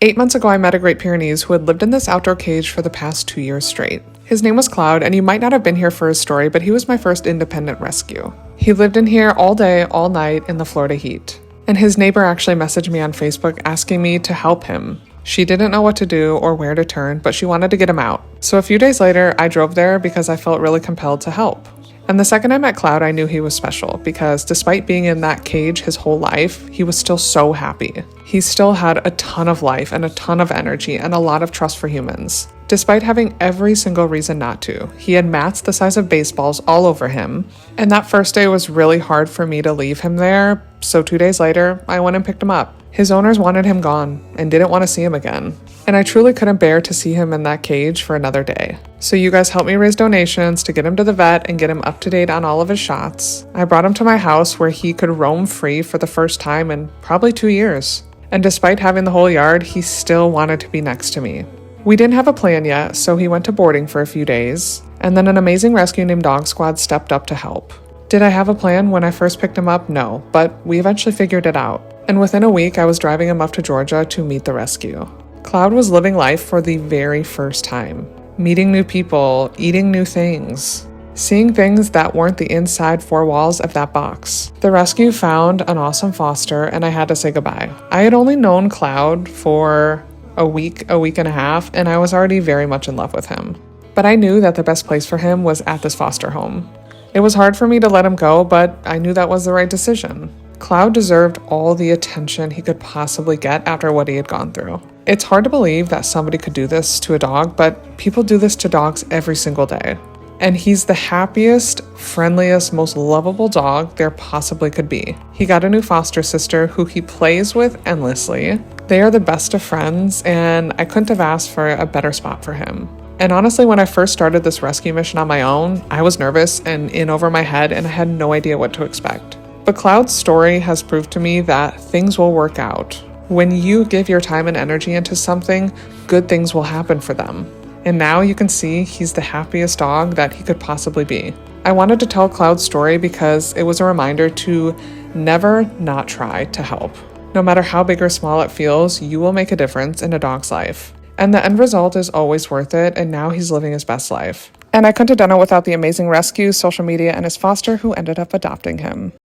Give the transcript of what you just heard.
8 months ago, I met a Great Pyrenees who had lived in this outdoor cage for the past 2 years straight. His name was Cloud, and you might not have been here for his story, but he was my first independent rescue. He lived in here all day, all night in the Florida heat. And his neighbor actually messaged me on Facebook asking me to help him. She didn't know what to do or where to turn, but she wanted to get him out. So a few days later, I drove there because I felt really compelled to help. And the second I met Cloud, I knew he was special because despite being in that cage his whole life, he was still so happy. He still had a ton of life and a ton of energy and a lot of trust for humans. Despite having every single reason not to, he had mats the size of baseballs all over him. And that first day was really hard for me to leave him there, so 2 days later, I went and picked him up. His owners wanted him gone and didn't want to see him again. And I truly couldn't bear to see him in that cage for another day. So you guys helped me raise donations to get him to the vet and get him up to date on all of his shots. I brought him to my house where he could roam free for the first time in probably 2 years. And despite having the whole yard, he still wanted to be next to me. We didn't have a plan yet, so he went to boarding for a few days. And then an amazing rescue named Dog Squad stepped up to help. Did I have a plan when I first picked him up? No, but we eventually figured it out. And within a week, I was driving him up to Georgia to meet the rescue. Cloud was living life for the very first time. Meeting new people, eating new things, seeing things that weren't the inside four walls of that box. The rescue found an awesome foster, and I had to say goodbye. I had only known Cloud for a week and a half, and I was already very much in love with him. But I knew that the best place for him was at this foster home. It was hard for me to let him go, but I knew that was the right decision. Cloud deserved all the attention he could possibly get after what he had gone through. It's hard to believe that somebody could do this to a dog, but people do this to dogs every single day. And he's the happiest, friendliest, most lovable dog there possibly could be. He got a new foster sister who he plays with endlessly. They are the best of friends, and I couldn't have asked for a better spot for him. And honestly, when I first started this rescue mission on my own, I was nervous and in over my head, and I had no idea what to expect. But Cloud's story has proved to me that things will work out. When you give your time and energy into something, good things will happen for them. And now you can see he's the happiest dog that he could possibly be. I wanted to tell Cloud's story because it was a reminder to never not try to help. No matter how big or small it feels, you will make a difference in a dog's life. And the end result is always worth it, and now he's living his best life. And I couldn't have done it without the amazing rescue, social media, and his foster who ended up adopting him.